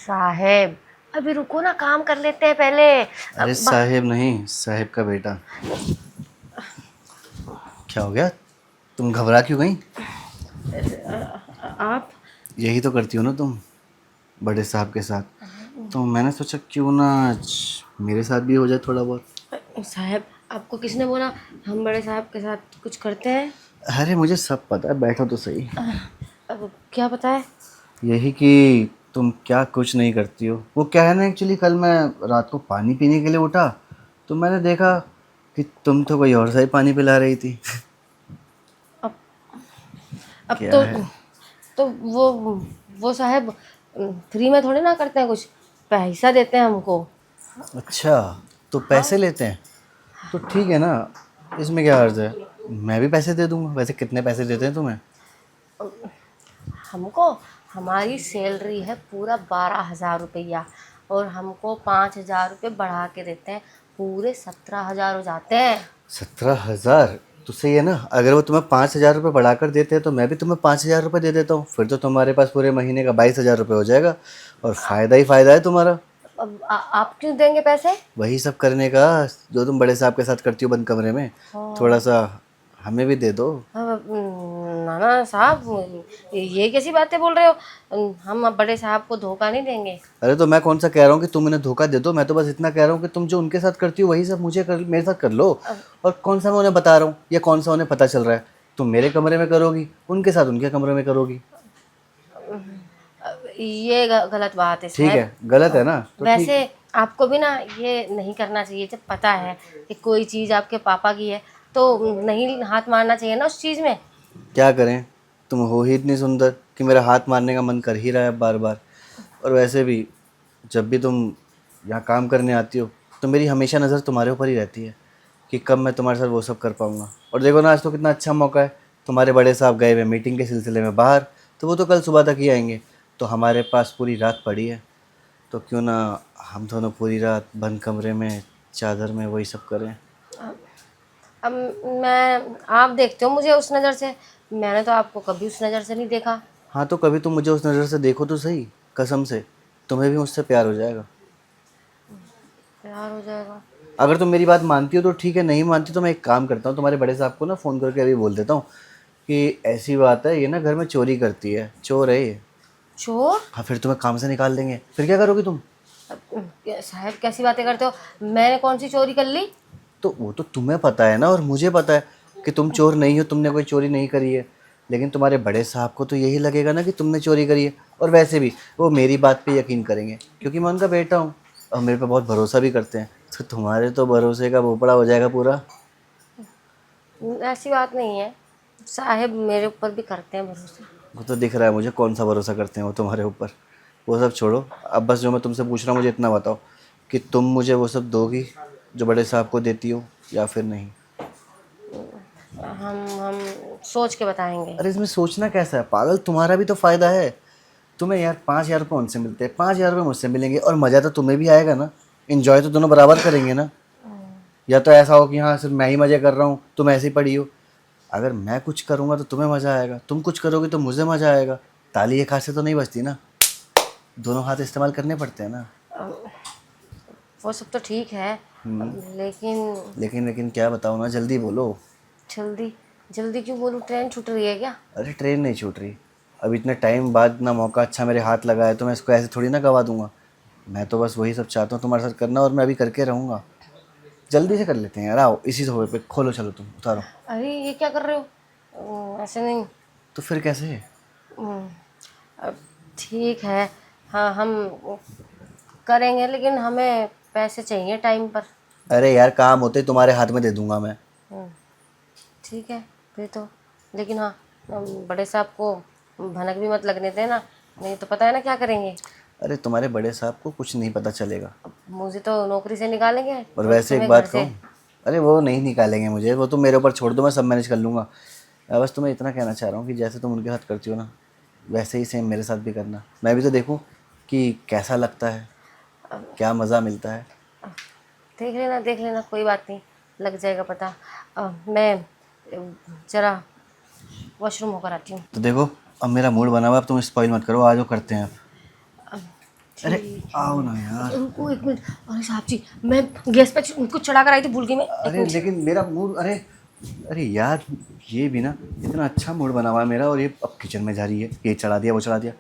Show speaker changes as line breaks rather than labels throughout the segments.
साहेब अभी रुको ना, काम कर लेते हैं पहले।
अरे साहेब नहीं, साहेब का बेटा। क्या हो गया? तुम घबरा क्यों गई?
आप
यही तो करती हो ना तुम बड़े साहब के साथ। तो मैंने सोचा क्यों ना आज मेरे साथ भी हो जाए थोड़ा बहुत।
साहब, आपको किसने बोला हम बड़े साहब के साथ कुछ करते हैं?
अरे मुझे सब पता है, बैठो तो सही।
अब क्या पता है?
यही कि तुम क्या कुछ नहीं करती हो। वो क्या है ना, एक्चुअली कल मैं रात को पानी पीने के लिए उठा तो मैंने देखा कि तुम तो कोई और सा ही पानी पिला रही थी।
अब अब
क्या
तो
है?
तो वो साहब फ्री में थोड़े ना करते हैं, कुछ पैसा देते हैं हमको।
अच्छा, तो पैसे
हाँ,
लेते हैं? तो ठीक है ना, इसमें क्या अर्ज है। मैं भी पैसे दे दूंगा। वैसे कितने पैसे देते हैं तुम्हें?
हमको हमारी सैलरी है पूरा 12,000 रुपया, और हमको 5,000 रुपये बढ़ा के देते हैं, पूरे 17,000 हो जाते हैं।
17,000? तो सही है ना। अगर वो तुम्हें 5,000 रुपये बढ़ाकर देते हैं तो मैं भी तुम्हें 5,000 रुपये दे देता हूँ। फिर तो तुम्हारे पास पूरे महीने का 22,000 रुपये हो जाएगा और फ़ायदा ही फ़ायदा है तुम्हारा।
अब आप क्यों देंगे पैसे?
वही सब करने का जो तुम बड़े साहब के साथ करती हो बंद कमरे में। थोड़ा सा हमें भी दे दो।
अब, नाना साहब, ये कैसी बातें बोल रहे हो? हम अब बड़े साहब को धोखा नहीं देंगे।
अरे तो मैं कौन सा कह रहा हूँ कि तुम इन्हें धोखा दे दो। मैं तो बस इतना कह रहा हूँ कि तुम जो उनके साथ करती हो वही सब मुझे कर मेरे साथ कर लो। और कौन सा मैं उन्हें बता रहा हूँ या कौन सा उन्हें पता चल रहा है? तुम मेरे कमरे में करोगी, उनके साथ उनके कमरे में करोगी।
ये गलत बात है
ठीक
साहब।
है, गलत है ना तो ठीक।
वैसे आपको भी ना ये नहीं करना चाहिए। जब पता है कि कोई चीज़ आपके पापा की है तो नहीं हाथ मारना चाहिए ना उस चीज़ में।
क्या करें, तुम हो ही इतनी सुंदर कि मेरा हाथ मारने का मन कर ही रहा है बार बार। और वैसे भी जब भी तुम यहाँ काम करने आती हो तो मेरी हमेशा नज़र तुम्हारे ऊपर ही रहती है कि कब मैं तुम्हारे साथ वो सब कर पाऊँगा। और देखो ना, आज तो कितना अच्छा मौका है। तुम्हारे बड़े साहब गए हुए मीटिंग के सिलसिले में बाहर, तो वो तो कल सुबह तक ही आएंगे। तो हमारे पास पूरी रात पड़ी है, तो क्यों ना हम दोनों पूरी रात बंद कमरे में चादर में वही सब करें।
अब मैं आप देखते हो मुझे उस नज़र से, मैंने तो आपको कभी उस नज़र से नहीं देखा।
हाँ, तो कभी तुम मुझे उस नज़र से देखो तो सही। कसम से तुम्हें भी मुझसे प्यार हो जाएगा।
प्यार हो जाएगा?
अगर तुम मेरी बात मानती हो तो ठीक है, नहीं मानती तो मैं एक काम करता हूँ, तुम्हारे बड़े साहब को ना फ़ोन करके अभी बोल देता हूँ कि ऐसी बात है, ये ना घर में चोरी करती है, चोर है ये।
चोर?
हाँ, फिर तुम्हें काम से निकाल देंगे। फिर क्या करोगी तुम?
साहब कैसी बातें करते हो? मैंने कौन सी चोरी कर ली?
तो वो तो तुम्हें पता है ना, और मुझे पता है कि तुम चोर नहीं हो, तुमने कोई चोरी नहीं करी है। लेकिन तुम्हारे बड़े साहब को तो यही लगेगा ना कि तुमने चोरी करी है। और वैसे भी वो मेरी बात पे यकीन करेंगे क्योंकि मैं उनका बेटा हूँ और मेरे पे बहुत भरोसा भी करते हैं। तो तुम्हारे तो भरोसे का भोपड़ा हो जाएगा पूरा।
ऐसी बात नहीं है, साहब मेरे ऊपर भी करते हैं भरोसा।
वो तो दिख रहा है मुझे कौन सा भरोसा करते हैं वो तुम्हारे ऊपर। वो सब छोड़ो, अब बस जो मैं तुमसे पूछ रहा हूँ मुझे इतना बताओ कि तुम मुझे वो सब दोगी जो बड़े साहब को देती हो या फिर नहीं?
हम सोच के बताएंगे।
अरे इसमें सोचना कैसा है पागल, तुम्हारा भी तो फ़ायदा है। तुम्हें यार 5,000 रुपये उनसे मिलते हैं, 5,000 रुपये मुझसे मिलेंगे और मज़ा तो तुम्हें भी आएगा ना। इन्जॉय तो दोनों बराबर करेंगे ना। या तो ऐसा हो कि हाँ सिर्फ मैं ही मज़े कर रहा हूँ, तुम ऐसे ही पड़ी हो। अगर मैं कुछ करूँगा तो तुम्हें मज़ा आएगा, तुम कुछ करोगे तो मुझे मज़ा आएगा। ताली एक हाथ से तो नहीं बजती ना, दोनों हाथ इस्तेमाल करने पड़ते हैं ना।
वो सब तो ठीक है, लेकिन
लेकिन क्या बताओ ना, जल्दी बोलो।
जल्दी जल्दी क्यों बोलूँ? ट्रेन छूट रही है क्या?
अरे ट्रेन नहीं छूट रही। अब इतने टाइम बाद ना मौका अच्छा मेरे हाथ लगा है तो मैं इसको ऐसे थोड़ी ना गवा दूंगा। मैं तो बस वही सब चाहता हूँ तुम्हारे साथ करना, और मैं अभी करके रहूँगा। जल्दी से कर लेते हैं यार, आओ इसी सोफे पे खोलो, चलो तुम उतारो।
अरे ये क्या कर रहे हो? ऐसे नहीं।
तो फिर कैसे?
अम, अब ठीक है, हाँ हम करेंगे, लेकिन हमें पैसे चाहिए टाइम पर।
अरे यार काम होते ही तुम्हारे हाथ में दे दूंगा मैं।
हम्म, ठीक है फिर तो। लेकिन हाँ, बड़े साहब को भनक भी मत लगने देना, नहीं तो पता है ना क्या करेंगे।
अरे तुम्हारे बड़े साहब को कुछ नहीं पता चलेगा।
मुझे तो नौकरी से निकालेंगे
और
और
वैसे एक
तुम्हें घर
बात
से।
कहूँ, अरे वो नहीं निकालेंगे मुझे, वो तुम मेरे ऊपर छोड़ दो, मैं सब मैनेज कर लूँगा। मैं बस तुम्हें इतना कहना चाह रहा हूँ कि जैसे तुम उनके साथ करती हो ना, वैसे ही सेम मेरे साथ भी करना। मैं भी तो देखूँ कि कैसा लगता है, क्या मज़ा मिलता है।
देख लेना, कोई बात नहीं, लग जाएगा पता। मैं ज़रा वॉशरूम होकर आती हूँ।
तो देखो, अब मेरा मूड बना हुआ है, अब तुम स्पॉइल मत करो, आ जाओ करते हैं अब। अरे
ठीक
आओ
है।
ना यार।
रुको एक मिनट। अरे साहब जी, मैं गैस पे उनको चढ़ा कर आई थी, भूल गई मैं। एक
अरे
मिनट।
लेकिन मेरा मूड, अरे अरे यार, ये भी ना इतना अच्छा मूड बना हुआ है मेरा, और ये अब किचन में जा रही है, ये चढ़ा दिया वो चढ़ा दिया।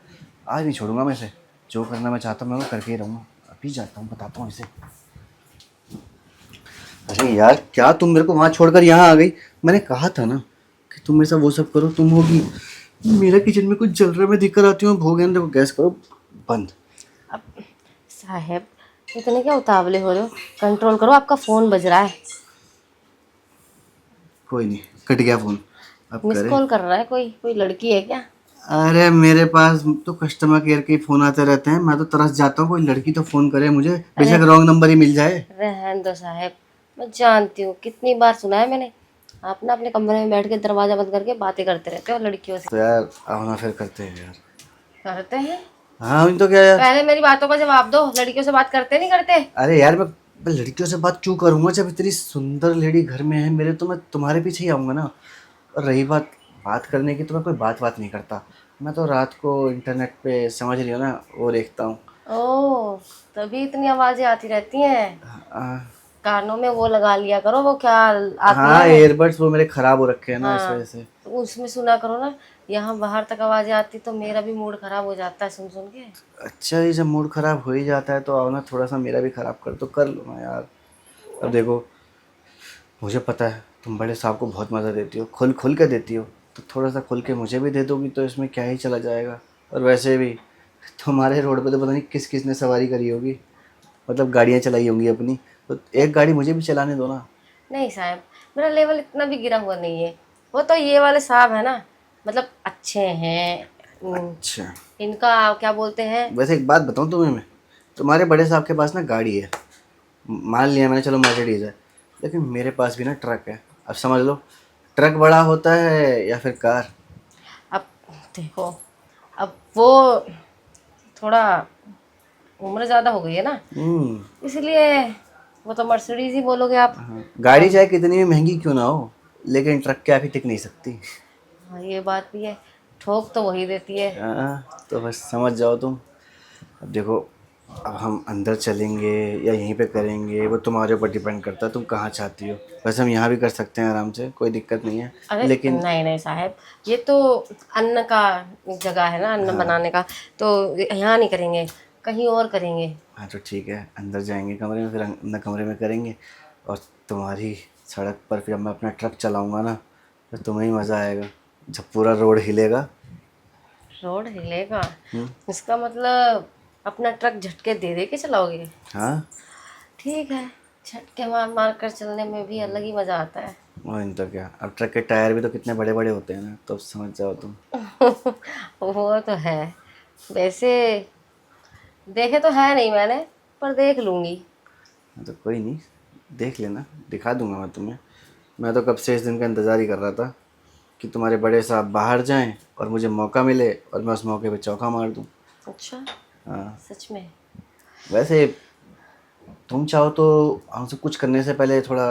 आज नहीं छोड़ूंगा मैं इसे, जो करना मैं चाहता हूँ मैं वो करके ही रहूँगा। अभी जाता हूँ, बताता हूँ इसे। अरे यार, क्या तुम मेरे को वहाँ छोड़कर यहाँ आ गई? मैंने कहा था ना कि तुम मेरे साथ वो सब करो, तुम होगी। मेरा किचन में कुछ जल रहा है, मैं दिक्कत आती हूँ, भोग देखो, गैस करो बंद।
अब साहब, इतने क्या उतावले हो रहे हो? कंट्रोल करो, आपका फोन बज रहा है।
कोई नहीं, कट गया फ़ोन, अब
मिस
करे।
कॉल कर रहा है कोई, कोई लड़की है क्या?
अरे मेरे पास तो कस्टमर केयर के ही फ़ोन आते रहते हैं, मैं तो तरस जाता हूँ, कोई लड़की तो फ़ोन करे मुझे,
अरे
बेशक रॉन्ग नंबर ही मिल जाए।
रहने दो साहब, मैं जानती हूँ, कितनी बार सुना है मैंने। आप ना अपने कमरे में बैठ के दरवाजा बंद करके बातें करते रहते हो लड़कियों से।
तो यार आओ ना, फिर करते हैं यार।
करते हैं?
हाँ तो क्या यार।
पहले मेरी बातों का जवाब दो, लड़कियों से बात करते नहीं करते?
अरे यार, मैं लड़कियों से बात क्यों करूंगा, जब इतनी सुंदर लेडी घर में है मेरे, तो मैं तुम्हारे पीछे ही आऊँगा ना। और रही बात बात करने की, तो मैं कोई बात नहीं करता। मैं तो रात को इंटरनेट पे, समझ रही हो ना, वो देखता हूँ।
ओह, तभी इतनी आवाजें आती रहती हैं।
हाँ।
कानों में वो लगा लिया करो, वो क्या आती
हाँ,
हैं।
एयरबड्स वो मेरे ख़राब हो रखे हैं ना, इस
हाँ,
वजह से।
तो उसमें सुना करो ना। यहाँ बाहर तक आवाजें आती तो मेरा भी मूड खराब हो जाता है सुन सुन के।
अच्छा, ये जब मूड ख़राब हो ही जाता है तो आओ ना, थोड़ा सा मेरा भी ख़राब कर, तो कर लो ना यार। अब देखो, मुझे पता है तुम बड़े साहब को बहुत मज़ा देती हो, खुल खुल के देती हो, तो थोड़ा सा खुल के मुझे भी दे दोगी तो इसमें क्या ही चला जाएगा। और वैसे भी तुम्हारे रोड पे तो पता नहीं किस किस ने सवारी करी होगी, मतलब गाड़ियाँ चलाई होंगी अपनी, तो एक गाड़ी मुझे भी चलाने दो ना।
नहीं साहब, मेरा लेवल इतना भी गिरा हुआ नहीं है। वो तो ये वाले साहब है ना, मतलब अच्छे हैं।
अच्छा,
इनका क्या बोलते हैं?
वैसे एक बात बताऊँ तुम्हें मैं, तुम्हारे बड़े साहब के पास ना गाड़ी है, मान लिया मैंने, चलो मर्सिडीज़ है, लेकिन मेरे पास भी ना ट्रक है। अब समझ लो, ट्रक बड़ा होता है या फिर कार।
अब देखो, अब वो थोड़ा उम्र ज़्यादा हो गई है ना,
हम्म।
इसलिए वो तो मर्सिडीज ही बोलोगे आप।
हाँ, गाड़ी चाहे कितनी भी महंगी क्यों ना हो, लेकिन ट्रक के आगे टिक नहीं सकती।
हाँ, ये बात भी है। ठोक तो वही देती है।
तो बस समझ जाओ तुम। अब देखो, अब हम अंदर चलेंगे या यहीं पे करेंगे, वो तुम्हारे ऊपर डिपेंड करता है, तुम कहाँ चाहती हो। वैसे हम यहाँ भी कर सकते हैं आराम से, कोई दिक्कत नहीं है,
अरे
लेकिन
नहीं नहीं साहब, ये तो अन्न का जगह है ना, अन्न
हाँ।
बनाने का। तो यहाँ नहीं करेंगे, कहीं और करेंगे।
हाँ तो ठीक है, अंदर जाएंगे कमरे में, फिर अंदर कमरे में करेंगे। और तुम्हारी सड़क पर फिर मैं अपना ट्रक चलाऊँगा ना, तो तुम्हें ही मज़ा आएगा, जब पूरा रोड हिलेगा।
रोड हिलेगा?
हम्म।
इसका मतलब अपना ट्रक झटके दे दे के चलाओगे?
हाँ।
ठीक है, झटके मार मार कर चलने में भी अलग ही मज़ा आता है।
और नहीं तो क्या, अब ट्रक के टायर भी तो कितने बड़े बड़े होते हैं ना, तो समझ जाओ तुम।
वो तो है। वैसे देखे तो है नहीं मैंने, पर देख लूंगी।
हाँ, तो कोई नहीं, देख लेना, दिखा दूंगा मैं तुम्हें। मैं तो कब से इस दिन का इंतज़ार ही कर रहा था कि तुम्हारे बड़े साहब बाहर जाएं और मुझे मौका मिले और मैं उस मौके पे चौका मार दूं।
अच्छा,
हाँ।
सच में?
वैसे तुम चाहो तो हमसे कुछ करने से पहले थोड़ा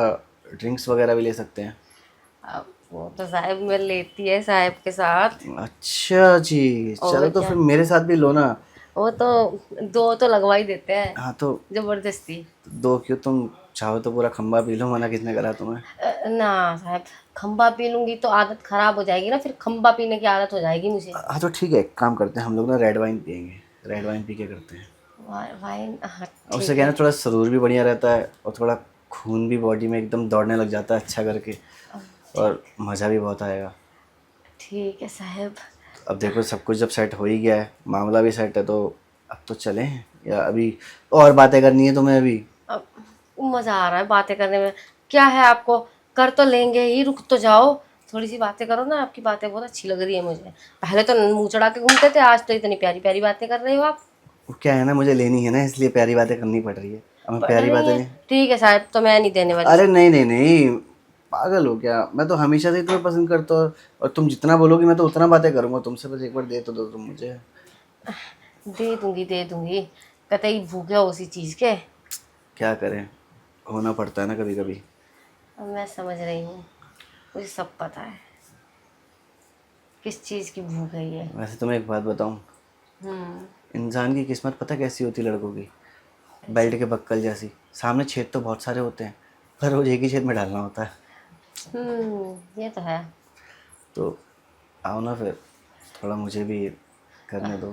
ड्रिंक्स वगैरह भी ले सकते हैं।
अब वो तो साहब में लेती है साहब के साथ।
अच्छा जी, चलो
और
तो
क्या,
फिर मेरे साथ भी लो ना।
वो तो दो तो लगवा ही देते हैं,
हाँ तो
जबरदस्ती।
दो क्यों, तुम चाहो तो पूरा खंबा पी लो, मना किसने करा तुम्हें।
ना साहब, खंबा पी लूंगी तो आदत खराब हो जाएगी ना, फिर खंबा पीने की आदत हो जाएगी मुझे।
हाँ तो ठीक है, एक काम करते हैं हम लोग ना, रेड वाइन पियेंगे, रेड वाइन पी के करते हैं।
वाइन, हाँ
और उससे
ठीक
क्या है
है।
ना, थोड़ा शरीर भी बढ़िया रहता है और थोड़ा खून भी बॉडी में एकदम दौड़ने लग जाता है अच्छा करके, और
ठीक,
मज़ा भी बहुत आएगा।
ठीक है साहब।
अब देखो, सब कुछ जब सेट हो ही गया है, मामला भी सेट है, तो अब तो चलें, या अभी और बातें करनी है तुम्हें अभी?
अब मज़ा आ रहा है बातें करने में। क्या है आपको, कर तो लेंगे ही, रुक तो जाओ। थोड़ी सी बातें करो ना, आपकी बातें बहुत अच्छी लग रही है मुझे। पहले तो मुंह चढ़ा के घूमते थे, आज तो इतनी प्यारी प्यारी बातें कर रहे हो आप।
वो क्या है ना, मुझे लेनी है ना, इसलिए प्यारी बातें करनी पड़ रही है। अब मैं
पढ़
प्यारी
रही
बातें
हैं?
नहीं।
ठीक है साहब, तो मैं नहीं देने वाली।
अरे नहीं नहीं नहीं, पागल हो क्या, मैं तो हमेशा से तुम्हें पसंद करता हूँ, और तुम जितना बोलोगी मैं तो उतना बातें करूंगा तुमसे, बस एक बार दे तो दो तुम मुझे।
दे दूंगी दे दूंगी, कतई भूखे हो उसी चीज़ के।
क्या करें, होना पड़ता है ना कभी कभी।
अब मैं समझ रही हूँ, मुझे सब पता है किस चीज़ की भूख है ये।
वैसे तुम्हें एक बात बताऊं, इंसान की किस्मत पता कैसी होती है लड़कों की, बेल्ट के बक्कल जैसी। सामने छेद तो बहुत सारे होते हैं, पर रोज एक ही छेद में डालना होता है।
ये तो है।
तो आओ ना फिर, थोड़ा मुझे भी करने दो।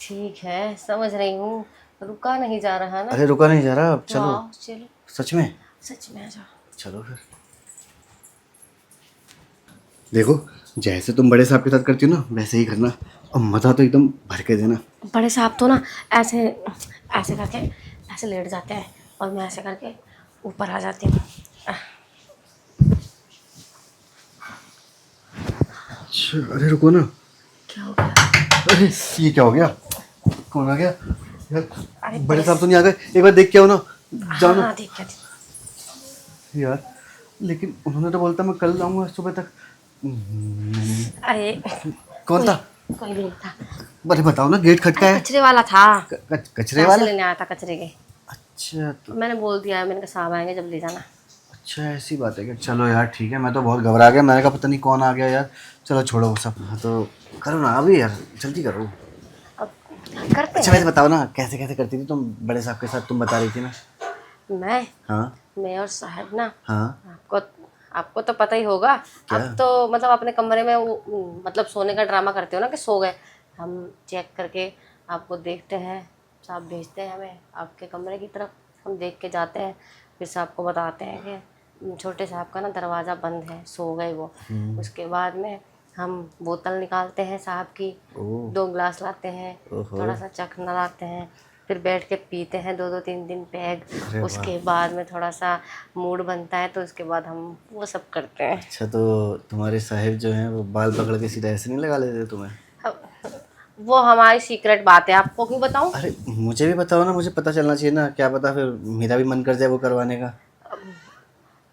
ठीक है, समझ रही हूँ, रुका नहीं जा रहा ना।
अरे रुका नहीं जा रहा, अब
तो
चलो।
आओ, चलो,
सच में?
सच में आ जाओ।
चलो फिर। देखो, जैसे तुम बड़े साहब के साथ करती हो ना, वैसे ही करना, और मज़ा तो एकदम भर के देना।
बड़े साहब तो ना ऐसे ऐसे करके ऐसे लेट जाते हैं और मैं ऐसे करके ऊपर आ जाती हूँ।
अच्छा, अरे रुको ना।
क्या हो गया?
अरे ये क्या हो गया? कौन आ गया यार?
अरे
बड़े साहब तो नहीं आ गए? एक बार देख के आओ ना। जाओ ना
हाँ, देख क्या
यार। लेकिन उन्होंने तो बोलता मैं कल आऊँगा सुबह तक।
अरे
कौन था?
कोई नहीं था।
अरे बताओ ना, गेट खटका है।
कचरे वाला था,
कचरे
पैसे
वाला?
लेने आया था कचरे के।
अच्छा तो,
मैंने बोल दिया है, मैंने कहा साहब आएंगे जब ले जाना।
अच्छा ऐसी बात है क्या? चलो यार ठीक है, मैं तो बहुत घबरा गया, मैंने कहा पता नहीं कौन आ गया यार। चलो छोड़ो वो सब, हाँ तो करो ना अभी यार, जल्दी करो।
अब करते
अच्छा
हैं।
वैसे बताओ ना, कैसे कैसे करती थी तुम बड़े साहब के साथ, तुम बता रही थी ना।
मैं
हाँ
मैं और साहब ना,
हाँ।
आपको आपको तो पता ही होगा।
क्या?
अब तो मतलब अपने कमरे में मतलब सोने का ड्रामा करते हो ना कि सो गए। हम चेक करके आपको देखते हैं, साहब भेजते हैं हमें आपके कमरे की तरफ, हम देख के जाते हैं, फिर साहब को बताते हैं कि छोटे साहब का ना दरवाज़ा बंद है, सो गए वो। उसके बाद में हम बोतल निकालते हैं साहब की,
ओह
2 गिलास लाते हैं,
ओहो।
थोड़ा सा चखना लाते हैं, फिर बैठ के पीते हैं 2-2 3 दिन पैग।
अरे वाह।
उसके बाद में थोड़ा सा मूड बनता है तो उसके बाद हम वो सब करते हैं।
अच्छा तो तुम्हारे साहिब जो हैं वो बाल पकड़ के सीधा ऐसे नहीं लगा लेते तुम्हें?
अब वो हमारी सीक्रेट बात है, आपको क्यों बताऊं?
अरे मुझे भी बताओ ना, मुझे पता चलना चाहिए ना, क्या पता फिर मेरा भी मन कर जाए वो करवाने का।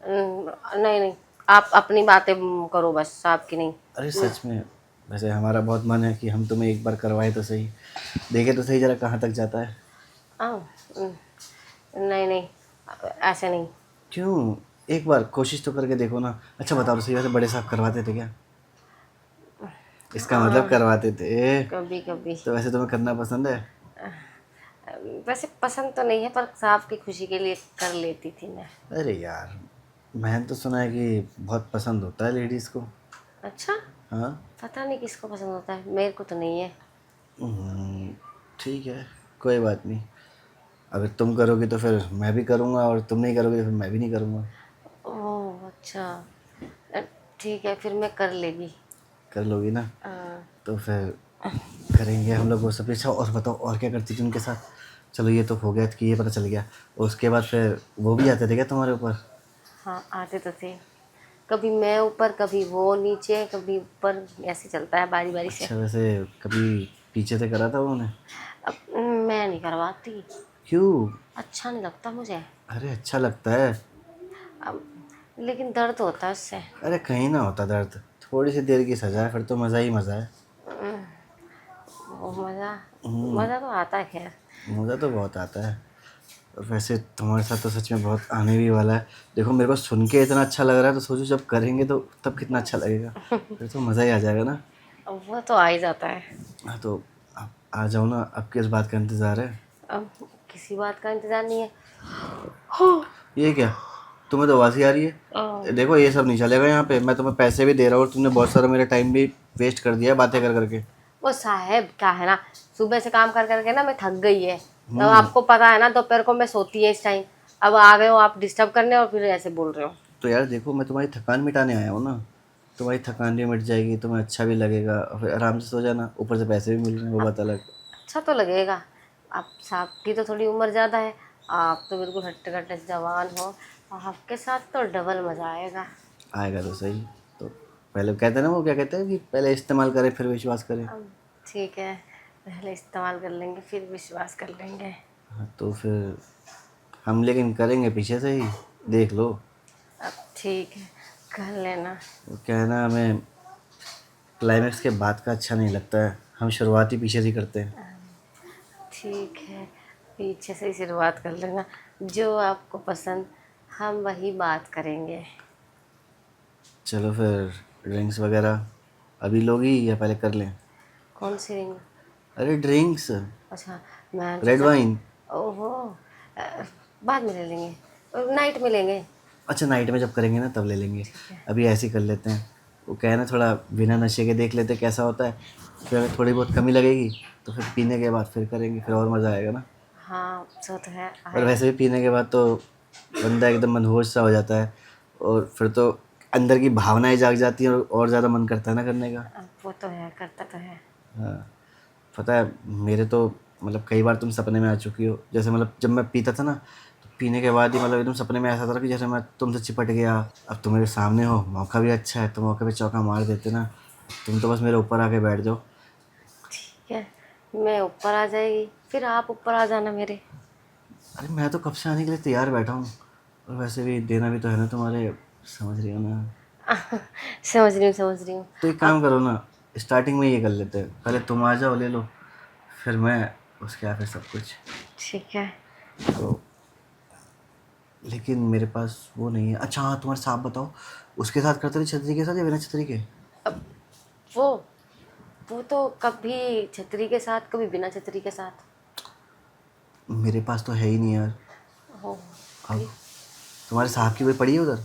नहीं नहीं, आप अपनी बातें करो बस, आपकी नहीं।
अरे सच में, वैसे हमारा बहुत मन है कि हम तुम्हें एक बार करवाए तो सही, देखे तो सही जरा कहाँ तक जाता है।
नहीं नहीं, ऐसे नहीं।
क्यों? एक बार कोशिश तो करके देखो ना। अच्छा बताओ तो सही, वैसे बड़े साहब करवाते थे क्या? इसका मतलब करवाते थे।
कभी कभी।
तो वैसे तुम्हें करना पसंद है?
वैसे पसंद तो नहीं है, पर साहब की खुशी के लिए कर लेती थी मैं।
अरे यार, मैंने तो सुना है कि बहुत पसंद होता है लेडीज़ को।
अच्छा,
हाँ।
पता नहीं किसको पसंद होता है, मेरे को तो नहीं है।
हम्म, ठीक है, कोई बात नहीं। अगर तुम करोगे तो फिर मैं भी करूँगा, और तुम नहीं करोगे तो फिर मैं भी नहीं करूँगा।
ओह अच्छा। अ, ठीक है, फिर मैं कर लेगी।
कर लोगी ना?
अ,
तो फिर करेंगे हम लोग वो सब। अच्छा और बताओ, और क्या करती थी उनके साथ? चलो ये तो हो गया कि ये पता चल गया, उसके बाद फिर वो भी आते थे क्या तुम्हारे ऊपर?
हाँ, आते तो थे। कभी मैं ऊपर, कभी वो नीचे, कभी ऊपर, ऐसे चलता है बारी बारी से।
अच्छा वैसे कभी पीछे से करा था उन्होंने?
अब मैं नहीं करवाती,
क्यों?
अच्छा नहीं लगता मुझे।
अरे अच्छा लगता है।
अब लेकिन दर्द होता है उससे।
अरे कहीं ना होता दर्द, थोड़ी सी देर की सजा है, फिर तो मज़ा ही मज़ा है।
वो मज़ा मज़ा तो आता है खैर।
मज़ा तो बहुत आता है। और वैसे तुम्हारे साथ तो सच में बहुत आने भी वाला है। देखो मेरे को सुन के इतना अच्छा लग रहा है, तो सोचो जब करेंगे तो तब कितना अच्छा लगेगा, फिर तो मज़ा ही आ जाएगा ना।
अब वो तो आ ही जाता है।
हाँ तो आप आ जाओ ना, अब किस बात का इंतज़ार है?
अब किसी बात का इंतज़ार नहीं है।
ये क्या, तुम्हें तो आवाज़ ही आ रही है? देखो ये सब नहीं चलेगा यहाँ पे, मैं तुम्हें पैसे भी दे रहा हूँ और तुमने बहुत सारा मेरा टाइम भी वेस्ट कर दिया है बातें कर करके।
वो साहेब क्या है ना, सुबह से काम कर करके ना मैं थक गई है। अब आपको पता है ना, दोपहर को मैं सोती है इस टाइम। अब आ गए हो आप डिस्टर्ब करने और फिर ऐसे बोल रहे हो।
तो यार देखो, मैं तुम्हारी थकान मिटाने आया हूँ ना, तुम्हारी थकान भी मिट जाएगी, तुम्हें अच्छा भी लगेगा, और फिर आराम से सो जाना, ऊपर से पैसे भी मिल रहे हैं, वो बात अलग।
अच्छा तो लगेगा। आप साहब की तो थोड़ी उम्र ज़्यादा है, आप तो बिल्कुल हट्टे कट्टे जवान हो, आपके साथ तो डबल मज़ा आएगा।
आएगा तो सही। तो पहले कहते हैं ना, वो क्या कहते हैं कि पहले इस्तेमाल करें फिर विश्वास करें।
अब ठीक है, पहले इस्तेमाल कर लेंगे फिर विश्वास कर लेंगे।
हाँ तो फिर हम लेकिन करेंगे पीछे से ही, देख लो।
अब ठीक है, कर लेना।
वो क्या है ना, हमें क्लाइमैक्स के बाद का अच्छा नहीं लगता है, हम शुरुआत ही पीछे से ही करते हैं।
ठीक है, पीछे से ही शुरुआत कर लेना, जो आपको पसंद हम वही बात करेंगे।
चलो फिर ड्रिंक्स वगैरह अभी लोगी या पहले कर लें?
कौन सी रिंग?
अरे ड्रिंक्स,
अच्छा, मैं
रेड वाइन।
ओहो, बाद में ले लेंगे, नाइट में लेंगे।
अच्छा नाइट में जब करेंगे ना तब ले लेंगे, अभी ऐसे ही कर लेते हैं। वो क्या है ना, थोड़ा बिना नशे के देख लेते हैं कैसा होता है, फिर अगर थोड़ी बहुत कमी लगेगी तो फिर पीने के बाद फिर करेंगे, फिर और मज़ा आएगा ना।
हाँ सो तो है
और वैसे भी पीने के बाद तो बंदा एकदम मनहोश सा हो जाता है, और फिर तो अंदर की भावनाएं जाग जाती हैं और ज़्यादा मन करता है ना करने का।
वो तो है, करता तो है।
हाँ, पता है मेरे तो मतलब कई बार तुम सपने में आ चुकी हो। जैसे मतलब जब मैं पीता था ना, तो पीने के बाद ही मतलब एकदम सपने में ऐसा था कि जैसे मैं तुमसे चिपट गया। अब तुम मेरे सामने हो, मौका भी अच्छा है, तो मौके पे चौका मार देते ना। तुम तो बस मेरे ऊपर आके बैठ जाओ।
ठीक है, मैं ऊपर आ जाएगी, फिर आप ऊपर आ जाना मेरे।
अरे मैं तो कब से आने के लिए तैयार बैठा हूँ, और वैसे भी देना भी तो है ना तुम्हारे, समझ रही हो ना।
समझ रही हूँ, समझ रही हूँ।
तो एक काम करो ना, स्टार्टिंग में ये कर लेते हैं, पहले तुम आ जाओ ले लो, फिर मैं, उसके बाद फिर सब कुछ।
ठीक है।
तो लेकिन मेरे पास वो नहीं है। अच्छा हाँ, तुम्हारे साहब बताओ, उसके साथ करते थे छतरी के साथ या बिना छतरी के?
अब वो वो तो कभी छतरी के साथ, कभी बिना छतरी के साथ।
मेरे पास तो है ही नहीं यार।
हो
अब तुम्हारे साहब की कोई पड़ी है उधर?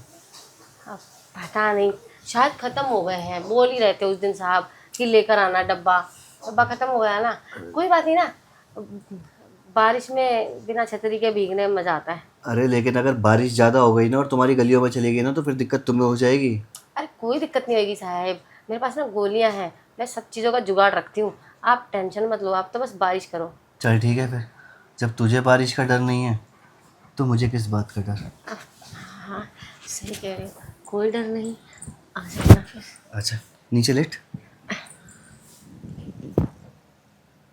अब पता नहीं, शायद खत्म हो गए हैं। बोल ही रहे थे उस दिन साहब कि लेकर आना डब्बा। डब्बा खत्म हो गया ना, कोई बात नहीं ना। बारिश में बिना छतरी के भीगने में मजा आता है।
अरे लेकिन अगर बारिश ज़्यादा हो गई ना और तुम्हारी गलियों में चली गई ना, तो फिर दिक्कत तुम्हें हो जाएगी।
अरे कोई दिक्कत नहीं होगी साहब, मेरे पास ना गोलियां हैं, मैं सब चीज़ों का जुगाड़ रखती हूँ। आप टेंशन मत लो, आप तो बस बारिश करो।
चल ठीक है फिर, जब तुझे बारिश का डर नहीं है तो मुझे किस बात का डर।
हाँ, सही कह रहे हो, कोई डर नहीं। आ जाना फिर।
अच्छा नीचे लेट।